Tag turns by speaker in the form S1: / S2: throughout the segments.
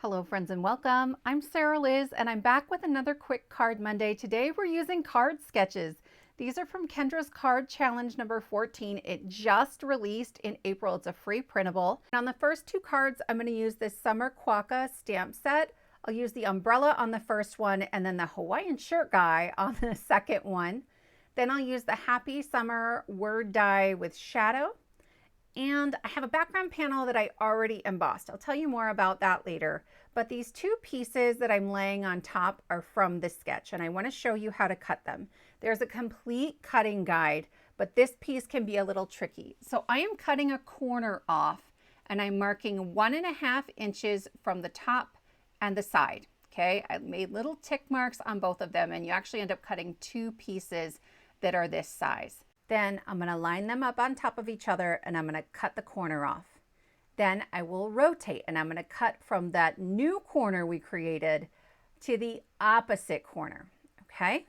S1: Hello friends and welcome. I'm Sarah Liz and I'm back with another quick card Monday. Today we're using card sketches. These are from Kendra's card challenge number 14. It just released in April. It's a free printable. And on the first two cards, I'm going to use this summer Quokka stamp set. I'll use the umbrella on the first one and then the Hawaiian shirt guy on the second one. Then I'll use the happy summer word die with shadow. And I have a background panel that I already embossed. I'll tell you more about that later. But these two pieces that I'm laying on top are from this sketch, and I want to show you how to cut them. There's a complete cutting guide, but this piece can be a little tricky. So I am cutting a corner off, and I'm marking 1.5 inches from the top and the side. Okay, I made little tick marks on both of them, and you actually end up cutting two pieces that are this size. Then I'm going to line them up on top of each other and I'm going to cut the corner off. Then I will rotate and I'm going to cut from that new corner we created to the opposite corner. Okay?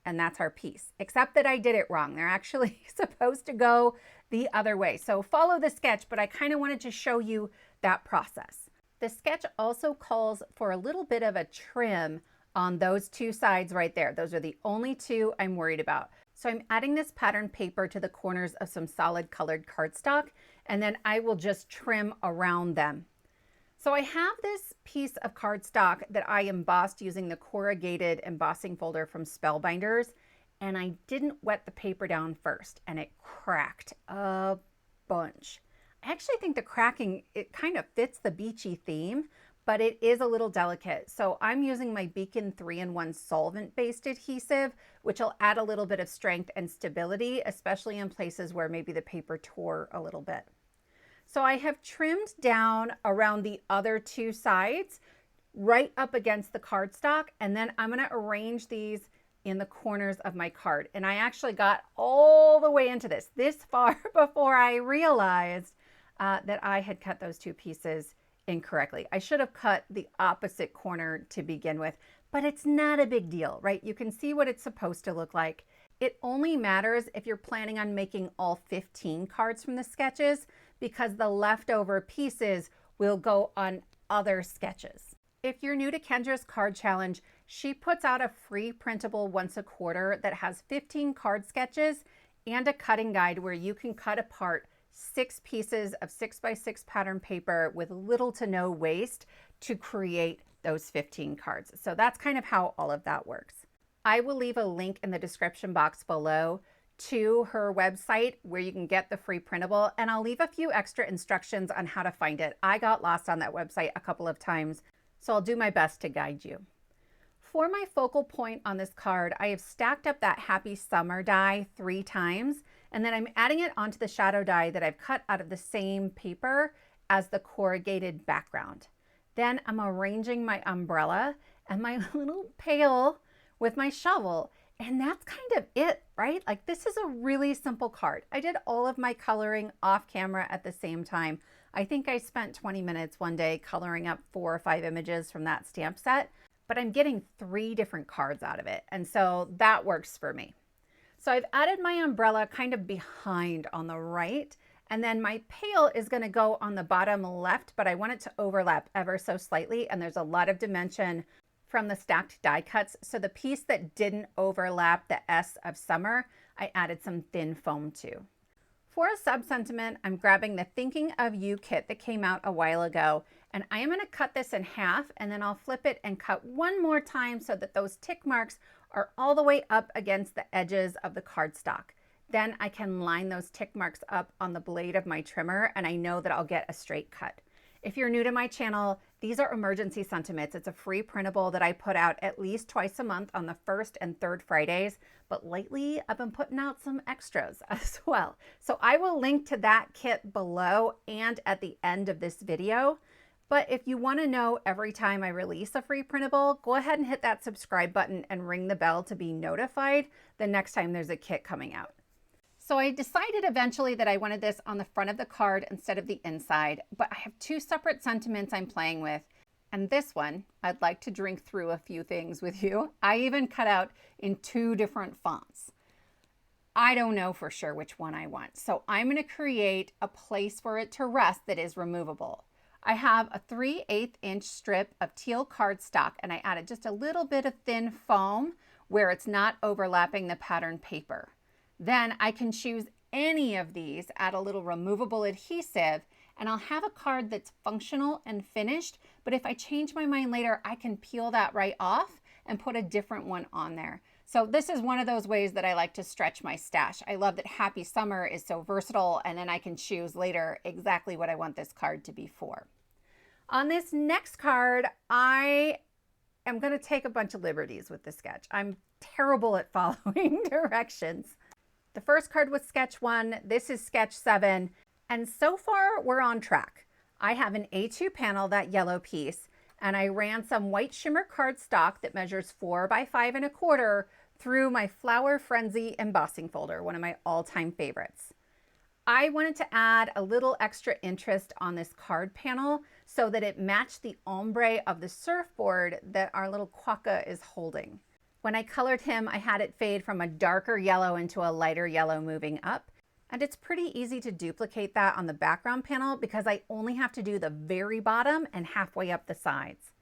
S1: And that's our piece, except that I did it wrong. They're actually supposed to go the other way. So follow the sketch, but I kind of wanted to show you that process. The sketch also calls for a little bit of a trim on those two sides right there. Those are the only two I'm worried about. So I'm adding this pattern paper to the corners of some solid colored cardstock, and then I will just trim around them. So I have this piece of cardstock that I embossed using the Corrugated embossing folder from Spellbinders, and I didn't wet the paper down first, and it cracked a bunch. I actually think the cracking, it kind of fits the beachy theme, but it is a little delicate. So I'm using my Beacon 3-in-1 solvent-based adhesive, which will add a little bit of strength and stability, especially in places where maybe the paper tore a little bit. So I have trimmed down around the other two sides, right up against the cardstock, and then I'm gonna arrange these in the corners of my card. And I actually got all the way into this far before I realized that I had cut those two pieces incorrectly. I should have cut the opposite corner to begin with, but it's not a big deal, right? You can see what it's supposed to look like. It only matters if you're planning on making all 15 cards from the sketches, because the leftover pieces will go on other sketches. If you're new to Kendra's card challenge, she puts out a free printable once a quarter that has 15 card sketches and a cutting guide where you can cut apart 6 pieces of 6x6 pattern paper with little to no waste to create those 15 cards. So that's kind of how all of that works. I will leave a link in the description box below to her website where you can get the free printable, and I'll leave a few extra instructions on how to find it. I got lost on that website a couple of times, so I'll do my best to guide you. For my focal point on this card, I have stacked up that happy summer die 3 times, and then I'm adding it onto the shadow die that I've cut out of the same paper as the corrugated background. Then I'm arranging my umbrella and my little pail with my shovel, and that's kind of it, right? Like, this is a really simple card. I did all of my coloring off camera at the same time. I think I spent 20 minutes one day coloring up 4 or 5 images from that stamp set, but I'm getting 3 different cards out of it, and so that works for me. So I've added my umbrella kind of behind on the right, and then my pail is going to go on the bottom left, but I want it to overlap ever so slightly, and there's a lot of dimension from the stacked die cuts. So the piece that didn't overlap the S of summer, I added some thin foam to. For a sub-sentiment, I'm grabbing the Thinking of You kit that came out a while ago, and I am going to cut this in half, and then I'll flip it and cut one more time so that those tick marks are all the way up against the edges of the cardstock. Then I can line those tick marks up on the blade of my trimmer, and I know that I'll get a straight cut. If you're new to my channel, these are emergency sentiments. It's a free printable that I put out at least twice a month on the 1st and 3rd Fridays, but lately I've been putting out some extras as well. So I will link to that kit below and at the end of this video. But if you want to know every time I release a free printable, go ahead and hit that subscribe button and ring the bell to be notified the next time there's a kit coming out. So I decided eventually that I wanted this on the front of the card instead of the inside, but I have 2 separate sentiments I'm playing with. And this one, I'd like to drink through a few things with you. I even cut out in 2 different fonts. I don't know for sure which one I want. So I'm going to create a place for it to rest that is removable. I have a 3/8 inch strip of teal cardstock, and I added just a little bit of thin foam where it's not overlapping the pattern paper. Then I can choose any of these, add a little removable adhesive, and I'll have a card that's functional and finished, but if I change my mind later, I can peel that right off and put a different one on there. So this is one of those ways that I like to stretch my stash. I love that Happy Summer is so versatile, and then I can choose later exactly what I want this card to be for. On this next card, I am going to take a bunch of liberties with the sketch. I'm terrible at following directions. The first card was sketch 1. This is sketch 7. And so far, we're on track. I have an A2 panel, that yellow piece, and I ran some white shimmer cardstock that measures 4 by 5 1/4 through my Flower Frenzy embossing folder, one of my all-time favorites. I wanted to add a little extra interest on this card panel so that it matched the ombre of the surfboard that our little Quokka is holding. When I colored him, I had it fade from a darker yellow into a lighter yellow moving up. And it's pretty easy to duplicate that on the background panel because I only have to do the very bottom and halfway up the sides.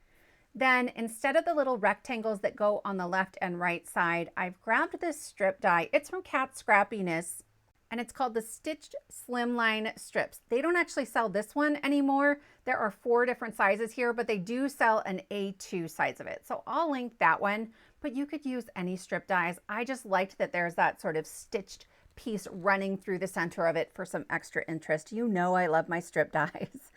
S1: Then instead of the little rectangles that go on the left and right side, I've grabbed this strip die. It's from Scrappiness, and it's called the Stitched Slimline Strips. They don't actually sell this one anymore. There are 4 different sizes here, but they do sell an A2 size of it. So I'll link that one, but you could use any strip dies. I just liked that there's that sort of stitched piece running through the center of it for some extra interest. You know I love my strip dies.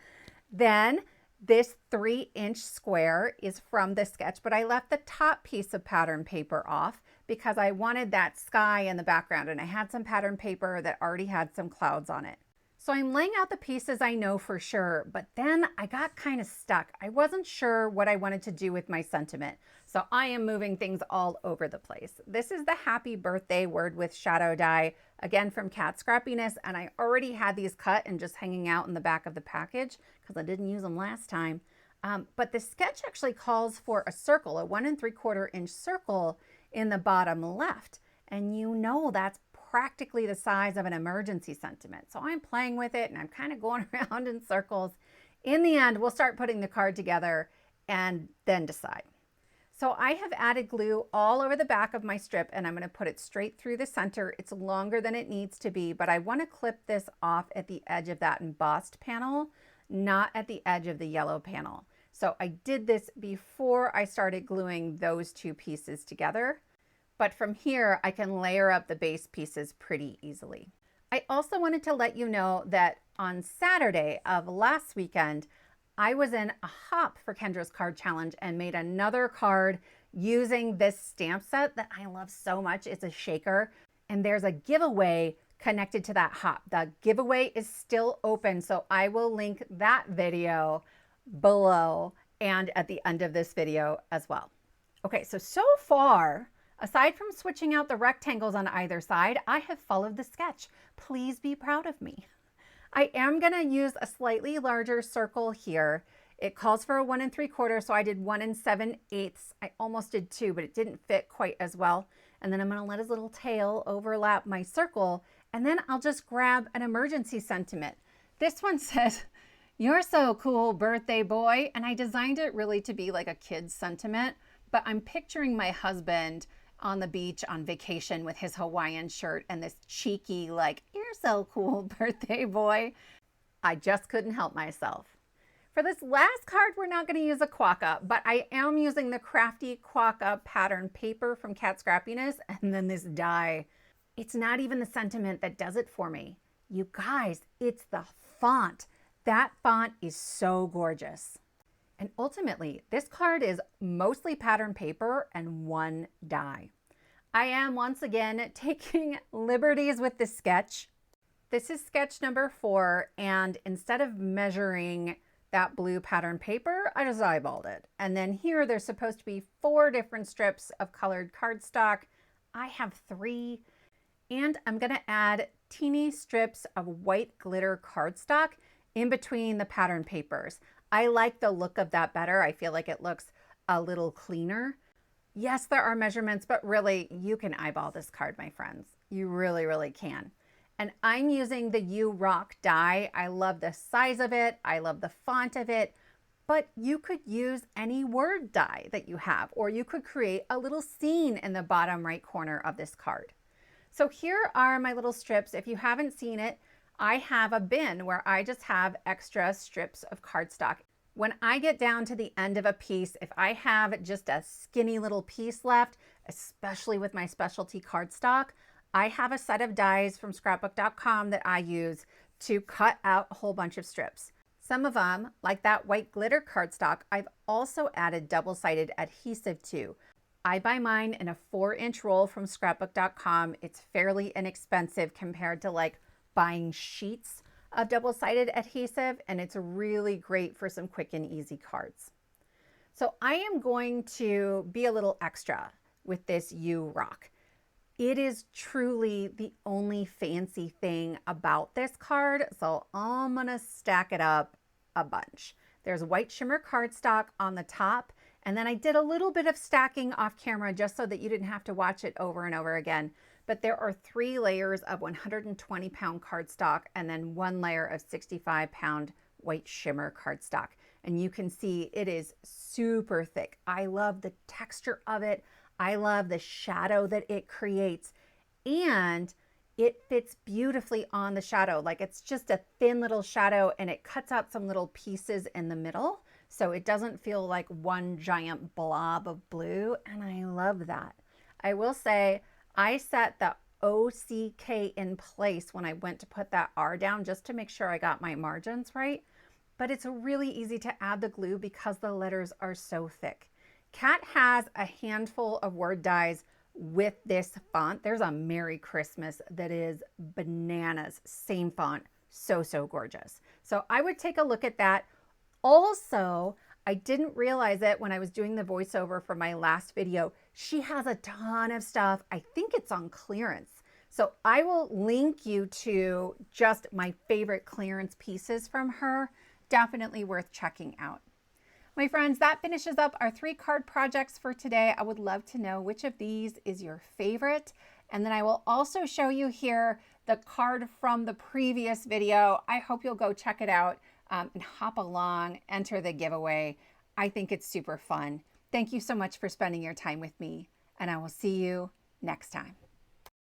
S1: Then this 3-inch square is from the sketch, but I left the top piece of pattern paper off because I wanted that sky in the background, and I had some pattern paper that already had some clouds on it. So I'm laying out the pieces I know for sure, but then I got kind of stuck. I wasn't sure what I wanted to do with my sentiment, so I am moving things all over the place. This is the Happy Birthday word with shadow die, again from Scrappiness, and I already had these cut and just hanging out in the back of the package because I didn't use them last time. But the sketch actually calls for a circle, a 1 3/4 inch circle in the bottom left, and you know that's practically the size of an emergency sentiment. So I'm playing with it and I'm kind of going around in circles. In the end, we'll start putting the card together and then decide. So I have added glue all over the back of my strip, and I'm going to put it straight through the center. It's longer than it needs to be, but I want to clip this off at the edge of that embossed panel, not at the edge of the yellow panel. So I did this before I started gluing those 2 pieces together. But from here, I can layer up the base pieces pretty easily. I also wanted to let you know that on Saturday of last weekend, I was in a hop for Kendra's card challenge and made another card using this stamp set that I love so much. It's a shaker, and there's a giveaway connected to that hop. The giveaway is still open, so I will link that video below and at the end of this video as well. Okay, so far, aside from switching out the rectangles on either side, I have followed the sketch. Please be proud of me. I am going to use a slightly larger circle here. It calls for a 1 3/4, so I did 1 7/8. I almost did 2, but it didn't fit quite as well. And then I'm going to let his little tail overlap my circle, and then I'll just grab an emergency sentiment. This one says, "You're so cool, birthday boy." And I designed it really to be like a kid's sentiment, but I'm picturing my husband on the beach on vacation with his Hawaiian shirt and this cheeky, like, "You're so cool, birthday boy." I just couldn't help myself. For this last card, we're not going to use a Quokka, but I am using the Crafty Quokka pattern paper from Scrappiness, and then this die. It's not even the sentiment that does it for me. You guys, it's the font. That font is so gorgeous. And ultimately, this card is mostly pattern paper and 1 die. I am once again taking liberties with the sketch. This is sketch number 4, and instead of measuring that blue pattern paper, I just eyeballed it. And then here there's supposed to be 4 different strips of colored cardstock. I have 3, and I'm going to add teeny strips of white glitter cardstock in between the pattern papers. I like the look of that better. I feel like it looks a little cleaner. Yes, there are measurements, but really you can eyeball this card, my friends. You really, really can. And I'm using the U Rock die. I love the size of it. I love the font of it. But you could use any word die that you have, or you could create a little scene in the bottom right corner of this card. So here are my little strips. If you haven't seen it, I have a bin where I just have extra strips of cardstock. When I get down to the end of a piece, if I have just a skinny little piece left, especially with my specialty cardstock, I have a set of dies from scrapbook.com that I use to cut out a whole bunch of strips. Some of them, like that white glitter cardstock, I've also added double-sided adhesive to. I buy mine in a 4-inch roll from scrapbook.com. It's fairly inexpensive compared to like buying sheets of double-sided adhesive, and it's really great for some quick and easy cards. So I am going to be a little extra with this U Rock. It is truly the only fancy thing about this card, so I'm gonna stack it up a bunch. There's white shimmer cardstock on the top, and then I did a little bit of stacking off camera just so that you didn't have to watch it over and over again. But there are 3 layers of 120-pound cardstock and then 1 layer of 65-pound white shimmer cardstock. And you can see it is super thick. I love the texture of it. I love the shadow that it creates, and it fits beautifully on the shadow. Like, it's just a thin little shadow, and it cuts out some little pieces in the middle, so it doesn't feel like one giant blob of blue, and I love that. I will say I set the OCK in place when I went to put that R down just to make sure I got my margins right, but it's really easy to add the glue because the letters are so thick. Kat has a handful of word dies with this font. There's a Merry Christmas that is bananas, same font, so gorgeous. So I would take a look at that. Also, I didn't realize it when I was doing the voiceover for my last video. She has a ton of stuff. I think it's on clearance. So I will link you to just my favorite clearance pieces from her. Definitely worth checking out. My friends, that finishes up our 3 card projects for today. I would love to know which of these is your favorite. And then I will also show you here the card from the previous video. I hope you'll go check it out and hop along, enter the giveaway. I think it's super fun. Thank you so much for spending your time with me, and I will see you next time.